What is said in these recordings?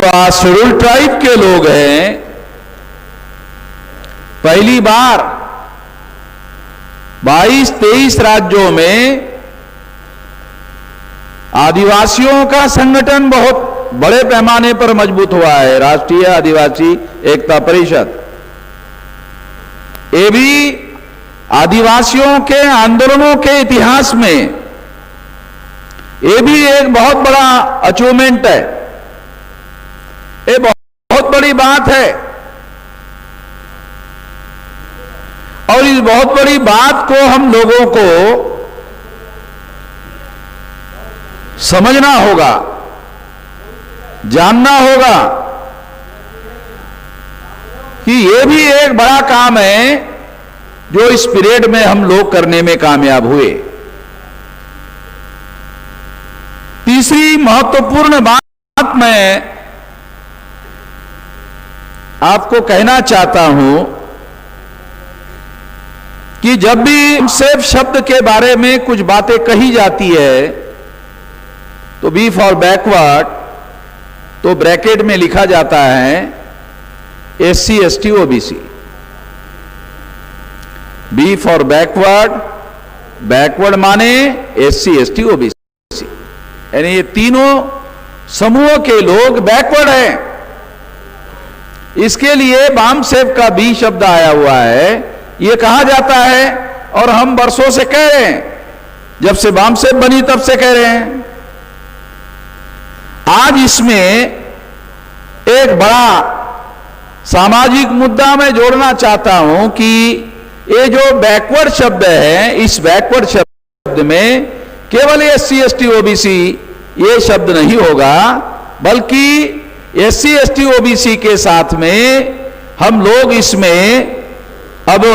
Schedule tribe के लोग हैं, पहली बार 22-23 राज्यों में आदिवासियों का संगठन बहुत बड़े पैमाने पर मजबूत हुआ है। राष्ट्रीय आदिवासी एकता परिषद, ये भी आदिवासियों के आंदोलनों के इतिहास में ये भी एक बहुत बड़ा अचीवमेंट है, ये बहुत बड़ी बात है। और इस बहुत बड़ी बात को हम लोगों को समझना होगा, जानना होगा कि यह भी एक बड़ा काम है जो इस पीरियड में हम लोग करने में कामयाब हुए। तीसरी महत्वपूर्ण बात मैं आपको कहना चाहता हूं कि जब भी सेफ शब्द के बारे में कुछ बातें कही जाती है तो बी फॉर बैकवर्ड, तो ब्रैकेट में लिखा जाता है SC ST OBC। B for backward, backward माने SC ST OBC, यानी ये तीनों समूह के लोग बैकवर्ड हैं। इसके लिए बामसेफ का बी शब्द आया हुआ है, ये कहा जाता है और हम वर्षों से कह रहे हैं, जब से बामसेफ बनी तब से कह रहे हैं। आज इसमें एक बड़ा सामाजिक मुद्दा मैं जोड़ना चाहता हूं कि ये जो बैकवर्ड शब्द है, इस बैकवर्ड शब्द में केवल SC ST OBC ये शब्द नहीं होगा, बल्कि SC ST OBC के साथ में हम लोग इसमें अब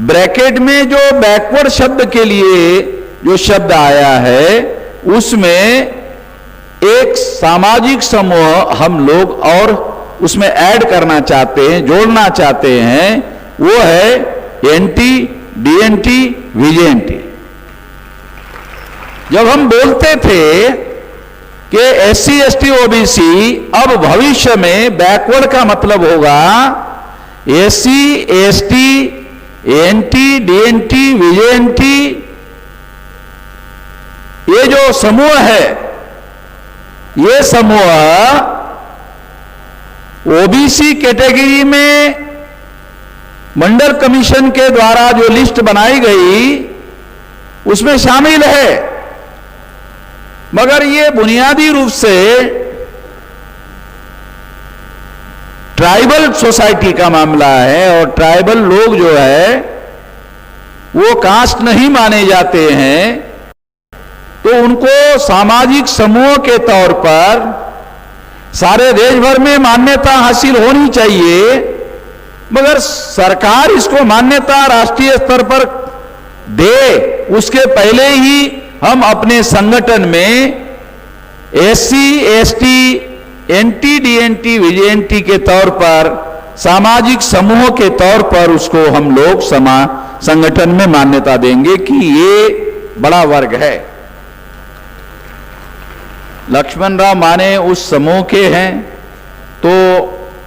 ब्रैकेट में जो बैकवर्ड शब्द के लिए जो शब्द आया है उसमें एक सामाजिक समूह हम लोग और उसमें ऐड करना चाहते हैं, जोड़ना चाहते हैं, वो है NT DNT VJNT। जब हम बोलते थे कि SC ST OBC अब भविष्य में बैकवर्ड का मतलब होगा SC ST NT DNT VJNT, ये जो समूह है, ये समूह OBC कैटेगरी में मंडल कमीशन के द्वारा जो लिस्ट बनाई गई उसमें शामिल है, मगर ये बुनियादी रूप से ट्राइबल सोसाइटी का मामला है और ट्राइबल लोग जो है वो कास्ट नहीं माने जाते हैं, तो उनको सामाजिक समूह के तौर पर सारे देश भर में मान्यता हासिल होनी चाहिए, मगर सरकार इसको मान्यता राष्ट्रीय स्तर पर दे उसके पहले ही हम अपने संगठन में SC ST NT DNT VJNT के तौर पर सामाजिक समूह के तौर पर उसको हम लोग संगठन में मान्यता देंगे कि ये बड़ा वर्ग है। लक्ष्मण राव माने उस समूह के हैं, तो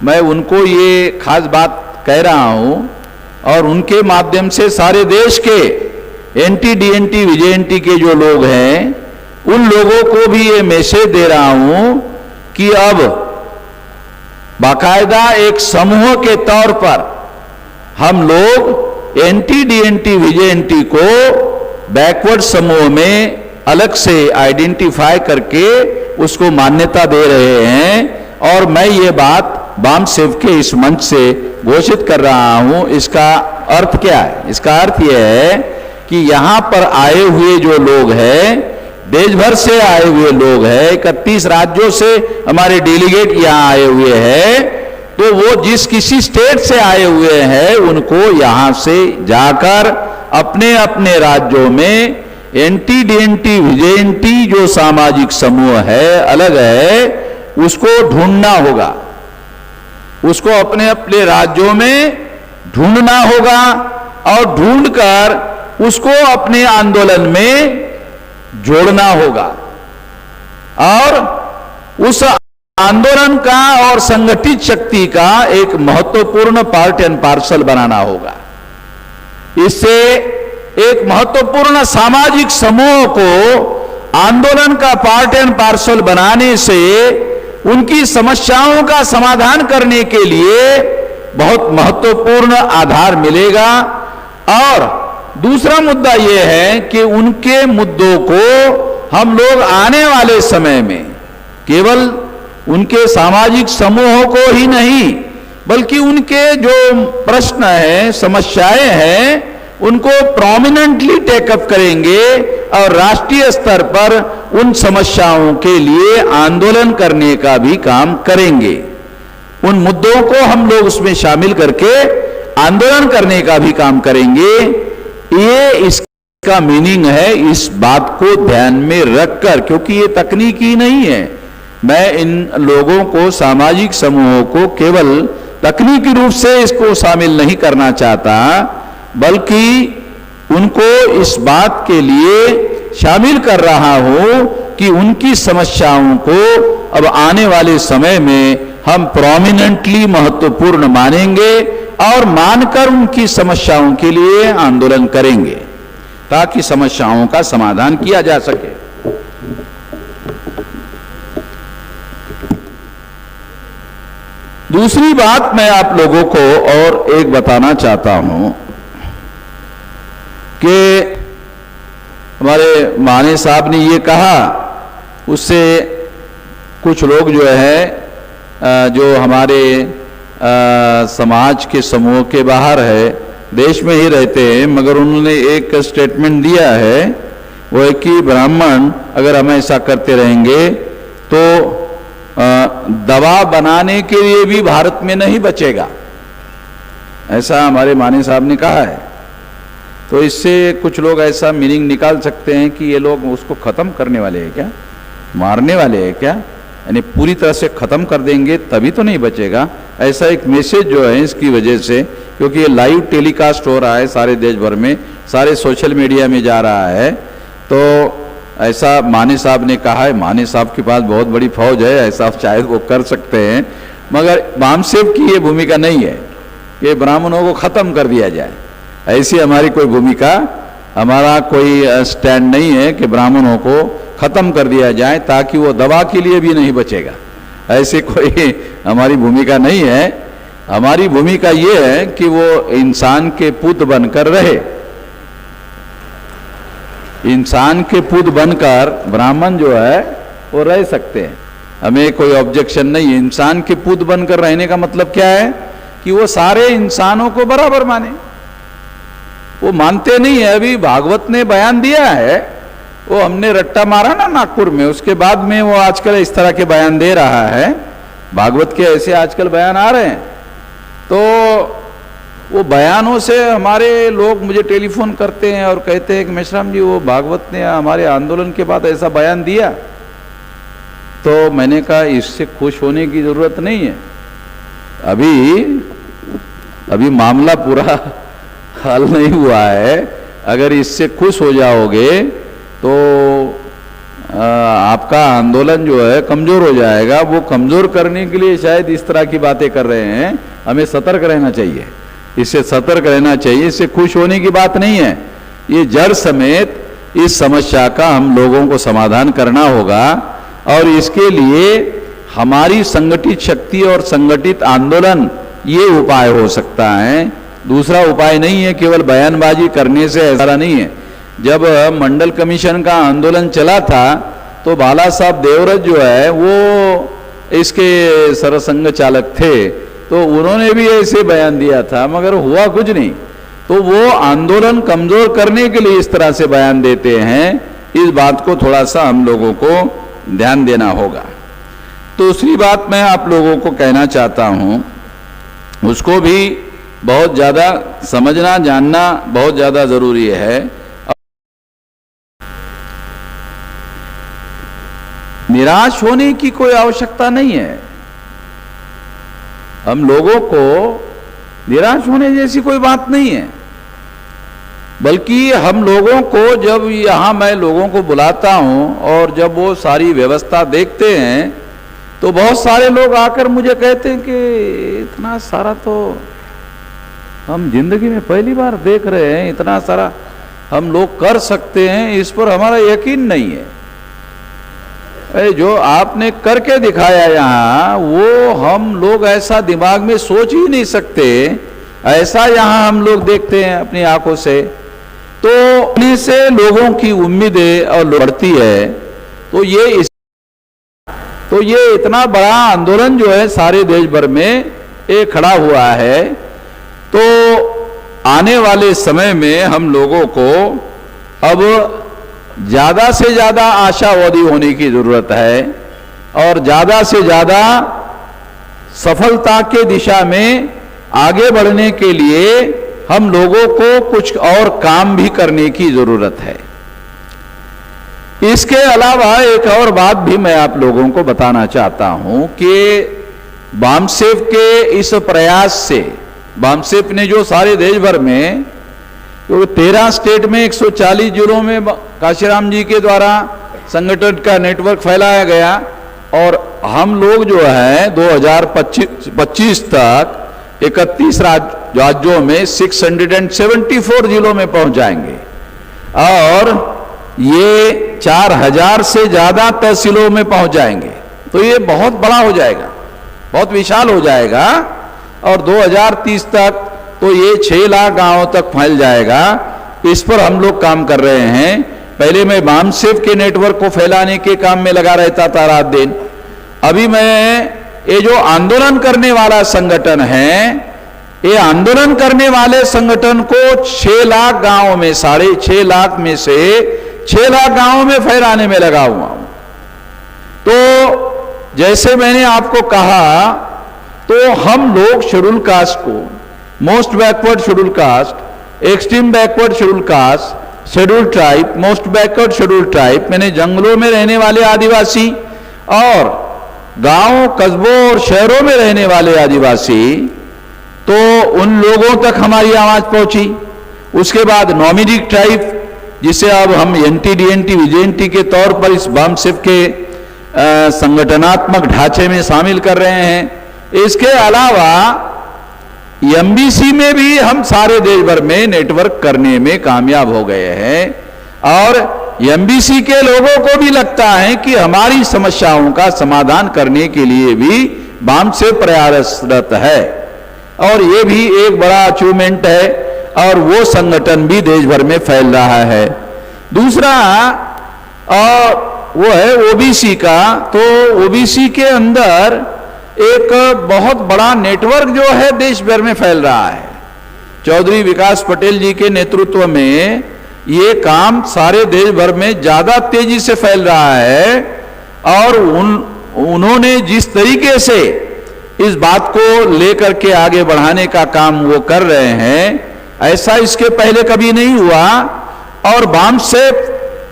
मैं उनको ये खास बात कह रहा हूं और उनके माध्यम से सारे देश के NT DNT VJNT के जो लोग हैं उन लोगों को भी ये मैसेज दे रहा हूं कि अब बाकायदा एक समूह के तौर पर हम लोग NT DNT VJNT को बैकवर्ड समूह में अलग से आइडेंटिफाई करके उसको मान्यता दे रहे हैं। और मैं ये बात बामसेफ के इस मंच से घोषित कर रहा हूं। इसका अर्थ क्या है? इसका अर्थ यह है कि यहां पर आए हुए जो लोग हैं, देश भर से आए हुए लोग हैं, 31 राज्यों से हमारे डेलीगेट यहां आए हुए हैं, तो वो जिस किसी स्टेट से आए हुए हैं उनको यहां से जाकर अपने अपने राज्यों में NT DNT VJNT जो सामाजिक समूह है, अलग है, उसको ढूंढना होगा, उसको अपने अपने राज्यों में ढूंढना होगा और ढूंढकर उसको अपने आंदोलन में जोड़ना होगा और उस आंदोलन का और संगठित शक्ति का एक महत्वपूर्ण पार्ट एंड पार्सल बनाना होगा। इससे एक महत्वपूर्ण सामाजिक समूह को आंदोलन का पार्ट एंड पार्सल बनाने से उनकी समस्याओं का समाधान करने के लिए बहुत महत्वपूर्ण आधार मिलेगा। और दूसरा मुद्दा यह है कि उनके मुद्दों को हम लोग आने वाले समय में केवल उनके सामाजिक समूहों को ही नहीं, बल्कि उनके जो प्रश्न हैं, समस्याएं हैं, उनको प्रोमिनेंटली टेकअप करेंगे और राष्ट्रीय स्तर पर उन समस्याओं के लिए आंदोलन करने का भी काम करेंगे। उन मुद्दों को हम लोग उसमें शामिल करके आंदोलन करने का भी काम करेंगे। ये इसका मीनिंग है, इस बात को ध्यान में रखकर, क्योंकि ये तकनीकी नहीं है। मैं इन लोगों को, सामाजिक समूहों को केवल तकनीकी रूप से इसको शामिल नहीं करना चाहता, बल्कि उनको इस बात के लिए शामिल कर रहा हूं कि उनकी समस्याओं को अब आने वाले समय में हम प्रोमिनेंटली महत्वपूर्ण मानेंगे और मानकर उनकी समस्याओं के लिए आंदोलन करेंगे ताकि समस्याओं का समाधान किया जा सके। दूसरी बात मैं आप लोगों को और एक बताना चाहता हूं कि हमारे माने साहब ने ये कहा, उससे कुछ लोग जो है जो हमारे समाज के समूह के बाहर है, देश में ही रहते हैं, मगर उन्होंने एक स्टेटमेंट दिया है, वो है कि ब्राह्मण अगर हम ऐसा करते रहेंगे तो दवा बनाने के लिए भी भारत में नहीं बचेगा, ऐसा हमारे माने साहब ने कहा है। तो इससे कुछ लोग ऐसा मीनिंग निकाल सकते हैं कि ये लोग उसको खत्म करने वाले हैं क्या, मारने वाले हैं क्या, यानी पूरी तरह से खत्म कर देंगे तभी तो नहीं बचेगा, ऐसा एक मैसेज जो है इसकी वजह से, क्योंकि ये लाइव टेलीकास्ट हो रहा है सारे देश भर में, सारे सोशल मीडिया में जा रहा है, तो ऐसा माने साहब ने कहा है। माने साहब के पास बहुत बड़ी फौज है, ऐसा शायद वो कर सकते हैं, मगर मामसेब की ये भूमिका नहीं है कि ब्राह्मणों को खत्म कर दिया जाए, ऐसी हमारी कोई भूमिका, हमारा कोई स्टैंड नहीं है कि ब्राह्मणों को खत्म कर दिया जाए ताकि वो दवा के लिए भी नहीं बचेगा, ऐसी कोई हमारी भूमिका नहीं है। हमारी भूमिका ये है कि वो इंसान के पुत्र बनकर रहे, इंसान के पुत्र बनकर ब्राह्मण जो है वो रह सकते हैं, हमें कोई ऑब्जेक्शन नहीं है। इंसान के पुत्र बनकर रहने का मतलब क्या है कि वो सारे इंसानों को बराबर माने, वो मानते नहीं है। अभी भागवत ने बयान दिया है, वो हमने रट्टा मारा ना नागपुर में, उसके बाद में वो आजकल इस तरह के बयान दे रहा है, भागवत के ऐसे आजकल बयान आ रहे हैं। तो वो बयानों से हमारे लोग मुझे टेलीफोन करते हैं और कहते हैं कि मेश्राम जी वो भागवत ने हमारे आंदोलन के बाद ऐसा बयान दिया, तो मैंने कहा इससे खुश होने की जरूरत नहीं है, अभी मामला पूरा हल नहीं हुआ है। अगर इससे खुश हो जाओगे तो आपका आंदोलन जो है कमजोर हो जाएगा। वो कमजोर करने के लिए शायद इस तरह की बातें कर रहे हैं, हमें सतर्क रहना चाहिए, इससे सतर्क रहना चाहिए, इससे खुश होने की बात नहीं है। ये जड़ समेत इस समस्या का हम लोगों को समाधान करना होगा और इसके लिए हमारी संगठित शक्ति और संगठित आंदोलन ये उपाय हो सकता है, दूसरा उपाय नहीं है। केवल बयानबाजी करने से ऐसा नहीं है। जब मंडल कमीशन का आंदोलन चला था तो बाला साहब देवव्रत जो है वो इसके सरसंघ चालक थे, तो उन्होंने भी ऐसे बयान दिया था, मगर हुआ कुछ नहीं। तो वो आंदोलन कमजोर करने के लिए इस तरह से बयान देते हैं, इस बात को थोड़ा सा हम लोगों को ध्यान देना होगा। दूसरी बात मैं आप लोगों को कहना चाहता हूं, उसको भी बहुत ज़्यादा समझना जानना बहुत ज़्यादा ज़रूरी है। निराश होने की कोई आवश्यकता नहीं है, हम लोगों को निराश होने जैसी कोई बात नहीं है, बल्कि हम लोगों को जब यहाँ मैं लोगों को बुलाता हूँ और जब वो सारी व्यवस्था देखते हैं तो बहुत सारे लोग आकर मुझे कहते हैं कि इतना सारा तो हम जिंदगी में पहली बार देख रहे हैं, इतना सारा हम लोग कर सकते हैं, इस पर हमारा यकीन नहीं है। अरे जो आपने करके दिखाया यहाँ, वो हम लोग ऐसा दिमाग में सोच ही नहीं सकते, ऐसा यहाँ हम लोग देखते हैं अपनी आंखों से। तो अपने से लोगों की उम्मीदें और बढ़ती है। तो ये इतना बड़ा आंदोलन जो है सारे देश भर में ये खड़ा हुआ है। तो आने वाले समय में हम लोगों को अब ज्यादा से ज्यादा आशावादी होने की जरूरत है और ज्यादा से ज्यादा सफलता के दिशा में आगे बढ़ने के लिए हम लोगों को कुछ और काम भी करने की जरूरत है। इसके अलावा एक और बात भी मैं आप लोगों को बताना चाहता हूं कि बामसेफ के इस प्रयास से, बामसेफ ने जो सारे देश भर में, क्योंकि 13 स्टेट में 140 जिलों में काशीराम जी के द्वारा संगठन का नेटवर्क फैलाया गया और हम लोग जो है 2025 तक 31 राज्यों में 674 जिलों में पहुंच जाएंगे और ये 4000 से ज्यादा तहसीलों में पहुंच जाएंगे। तो ये बहुत बड़ा हो जाएगा, बहुत विशाल हो जाएगा और 2030 तक तो ये 6 लाख गांवों तक फैल जाएगा। इस पर हम लोग काम कर रहे हैं। पहले मैं बामसेफ के नेटवर्क को फैलाने के काम में लगा रहता था रात दिन। अभी मैं ये जो आंदोलन करने वाला संगठन है, ये आंदोलन करने वाले संगठन को 6 लाख गांवों में, 6.5 लाख में से 6 लाख गांवों में फैलाने में लगा हुआ हूं। तो जैसे मैंने आपको कहा, तो हम लोग शेड्यूल कास्ट को, most backward schedule caste, extreme backward schedule caste, schedule tribe, most backward schedule tribe, मैंने जंगलों में रहने वाले आदिवासी और गांव, कस्बों और शहरों में रहने वाले आदिवासी, तो उन लोगों तक हमारी आवाज पहुंची। उसके बाद नॉमिडिक ट्राइब, जिसे अब हम NTDNT विजेएनटी के तौर पर इस बामसेफ के संगठनात्मक ढांचे में शामिल कर रहे हैं। इसके अलावा MBC में भी हम सारे देश भर में नेटवर्क करने में कामयाब हो गए हैं और MBC के लोगों को भी लगता है कि हमारी समस्याओं का समाधान करने के लिए भी बामसेफ प्रयासरत है और ये भी एक बड़ा अचीवमेंट है और वो संगठन भी देश भर में फैल रहा है। दूसरा वो है OBC का। तो OBC के अंदर एक बहुत बड़ा नेटवर्क जो है देश भर में फैल रहा है। चौधरी विकास पटेल जी के नेतृत्व में ये काम सारे देश भर में ज्यादा तेजी से फैल रहा है और उन्होंने जिस तरीके से इस बात को लेकर के आगे बढ़ाने का काम वो कर रहे हैं, ऐसा इसके पहले कभी नहीं हुआ और बामसेफ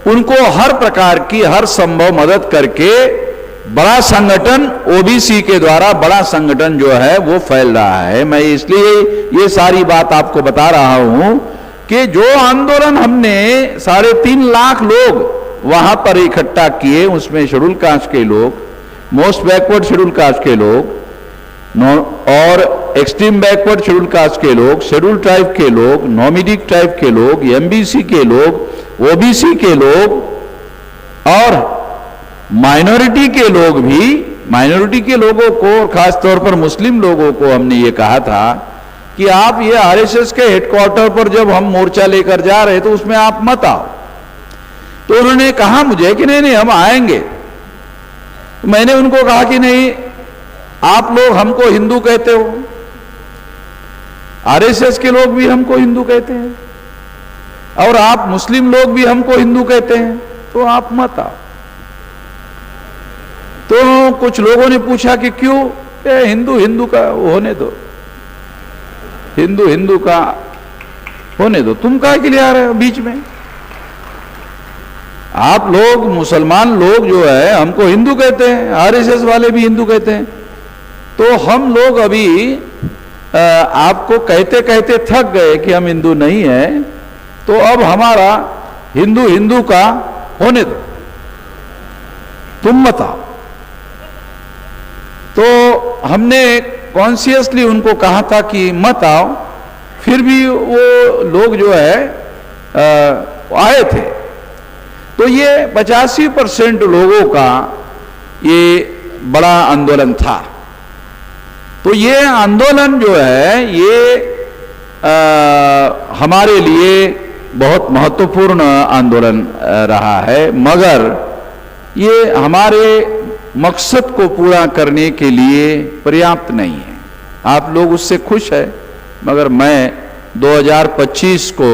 उनको हर प्रकार की, हर संभव मदद करके बड़ा संगठन OBC के द्वारा बड़ा संगठन जो है वो फैल रहा है। मैं इसलिए ये सारी बात आपको बता रहा हूं कि जो आंदोलन हमने 3.5 लाख लोग वहां पर इकट्ठा किए, उसमें शेड्यूल कास्ट के लोग, मोस्ट बैकवर्ड शेड्यूल कास्ट के लोग और एक्सट्रीम बैकवर्ड शेड्यूल कास्ट के लोग, शेड्यूल ट्राइब के लोग, नॉमिडिक ट्राइब के लोग, MBC के लोग, OBC के लोग और माइनॉरिटी के लोग भी, माइनॉरिटी के लोगों को, खास तौर पर मुस्लिम लोगों को हमने ये कहा था कि आप ये RSS के हेडक्वार्टर पर जब हम मोर्चा लेकर जा रहे तो उसमें आप मत आओ। तो उन्होंने कहा मुझे कि नहीं हम आएंगे। तो मैंने उनको कहा कि नहीं, आप लोग हमको हिंदू कहते हो, RSS के लोग भी हमको हिंदू कहते हैं और आप मुस्लिम लोग भी हमको हिंदू कहते हैं, तो आप मत आओ। तो कुछ लोगों ने पूछा कि क्यों? हिंदू का होने दो, हिंदू का होने दो, तुम काहे के लिए आ रहे हो बीच में? आप लोग मुसलमान लोग जो है हमको हिंदू कहते हैं, RSS वाले भी हिंदू कहते हैं। तो हम लोग अभी आपको कहते कहते थक गए कि हम हिंदू नहीं है, तो अब हमारा हिंदू का होने दो, तुम मत आओ। हमने कॉन्शियसली उनको कहा था कि मत आओ, फिर भी वो लोग जो है आए थे। तो ये 85% लोगों का ये बड़ा आंदोलन था। तो ये आंदोलन जो है ये हमारे लिए बहुत महत्वपूर्ण आंदोलन रहा है, मगर ये हमारे मकसद को पूरा करने के लिए पर्याप्त नहीं है। आप लोग उससे खुश है, मगर मैं 2025 को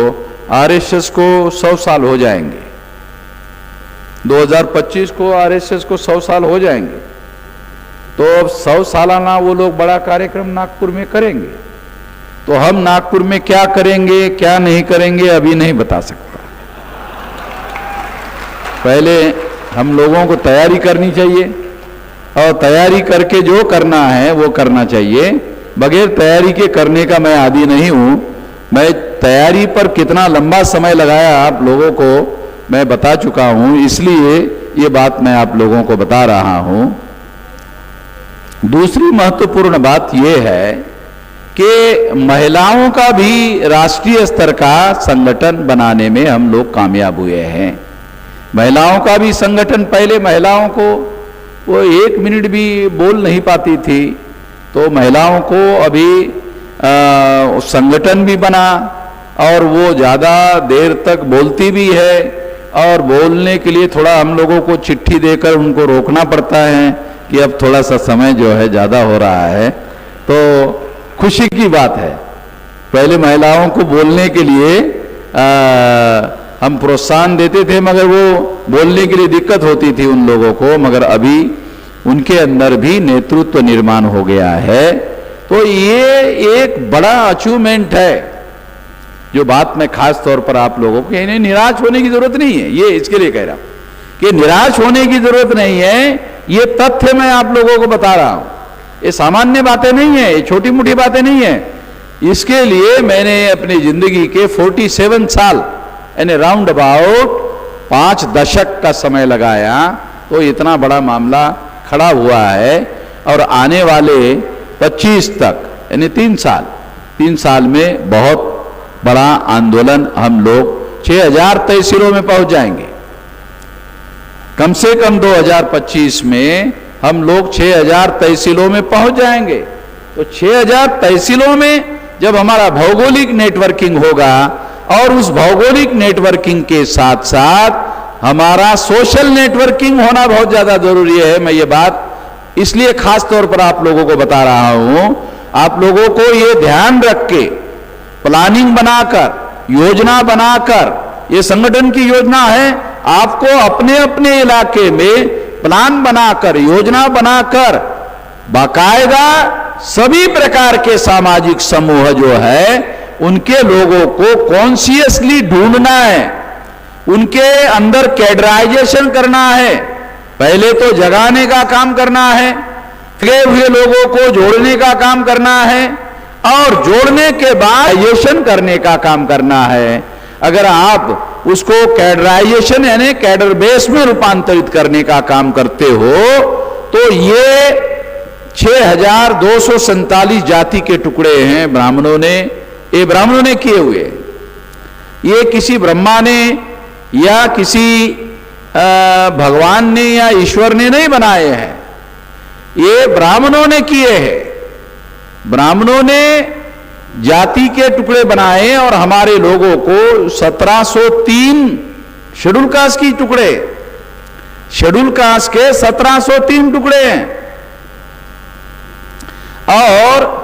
आरएसएस को 100 साल हो जाएंगे, 2025 को आरएसएस को 100 साल हो जाएंगे। तो अब 100 सालाना वो लोग बड़ा कार्यक्रम नागपुर में करेंगे। तो हम नागपुर में क्या करेंगे क्या नहीं करेंगे अभी नहीं बता सकता। पहले हम लोगों को तैयारी करनी चाहिए, और तैयारी करके जो करना है वो करना चाहिए। बगैर तैयारी के करने का मैं आदी नहीं हूं। मैं तैयारी पर कितना लंबा समय लगाया आप लोगों को मैं बता चुका हूं, इसलिए ये बात मैं आप लोगों को बता रहा हूं। दूसरी महत्वपूर्ण बात यह है कि महिलाओं का भी राष्ट्रीय स्तर का संगठन बनाने में हम लोग कामयाब हुए हैं। महिलाओं का भी संगठन, पहले महिलाओं को वो 1 मिनट भी बोल नहीं पाती थी, तो महिलाओं को अभी संगठन भी बना और वो ज़्यादा देर तक बोलती भी है, और बोलने के लिए थोड़ा हम लोगों को चिट्ठी देकर उनको रोकना पड़ता है कि अब थोड़ा सा समय जो है ज़्यादा हो रहा है। तो खुशी की बात है, पहले महिलाओं को बोलने के लिए हम प्रोत्साहन देते थे, मगर वो बोलने के लिए दिक्कत होती थी उन लोगों को, मगर अभी उनके अंदर भी नेतृत्व निर्माण हो गया है। तो ये एक बड़ा अचीवमेंट है, जो बात मैं खास तौर पर आप लोगों को, इन्हें निराश होने की जरूरत नहीं है, ये इसके लिए कह रहा हूं कि निराश होने की जरूरत नहीं है। ये तथ्य मैं आप लोगों को बता रहा हूं, ये सामान्य बातें नहीं है, ये छोटी मोटी बातें नहीं है। इसके लिए मैंने अपनी जिंदगी के 47 साल यानी राउंड अबाउट 5 दशक का समय लगाया, तो इतना बड़ा मामला खड़ा हुआ है। और आने वाले 25 तक यानी 3 साल में बहुत बड़ा आंदोलन हम लोग 6000 तहसीलों में पहुंच जाएंगे। कम से कम 2025 में हम लोग 6000 तहसीलों में पहुंच जाएंगे। तो 6000 तहसीलों में जब हमारा भौगोलिक नेटवर्किंग होगा, और उस भौगोलिक नेटवर्किंग के साथ साथ हमारा सोशल नेटवर्किंग होना बहुत ज्यादा जरूरी है। मैं ये बात इसलिए खास तौर पर आप लोगों को बता रहा हूं, आप लोगों को ये ध्यान रख के प्लानिंग बनाकर, योजना बनाकर, ये संगठन की योजना है, आपको अपने अपने इलाके में प्लान बनाकर, योजना बनाकर, बाकायदा सभी प्रकार के सामाजिक समूह जो है उनके लोगों को कॉन्शियसली ढूंढना है, उनके अंदर कैडराइजेशन करना है। पहले तो जगाने का काम करना है, गए हुए लोगों को जोड़ने का काम करना है, और जोड़ने के बाद कैडराइजेशन करने का काम करना है। अगर आप उसको कैडराइजेशन यानी कैडर बेस में रूपांतरित करने का काम करते हो, तो ये 6247 जाति के टुकड़े हैं ब्राह्मणों ने, ये ब्राह्मणों ने किए हुए, ये किसी ब्रह्मा ने या किसी भगवान ने या ईश्वर ने नहीं बनाए हैं, ये ब्राह्मणों ने किए हैं। ब्राह्मणों ने जाति के टुकड़े बनाए, और हमारे लोगों को 1703 शेड्यूल कास्ट की टुकड़े, शेड्यूल कास्ट के 1703 टुकड़े हैं, और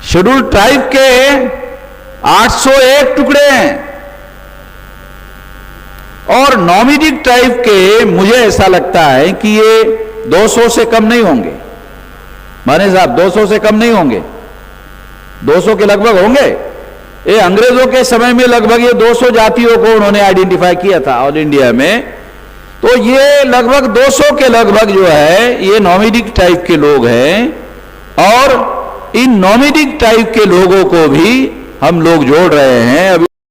शेड्यूल ट्राइब के 801 टुकड़े हैं, और नॉमिडिक ट्राइब के मुझे ऐसा लगता है कि ये 200 से कम नहीं होंगे। माने साहब 200 से कम नहीं होंगे, 200 के लगभग होंगे। ये अंग्रेजों के समय में लगभग ये 200 जातियों को उन्होंने आइडेंटिफाई किया था ऑल इंडिया में। तो ये लगभग 200 के लगभग जो है ये नॉमिडिक टाइप के लोग हैं, और इन नॉमिडिक टाइप के लोगों को भी हम लोग जोड़ रहे हैं। अभी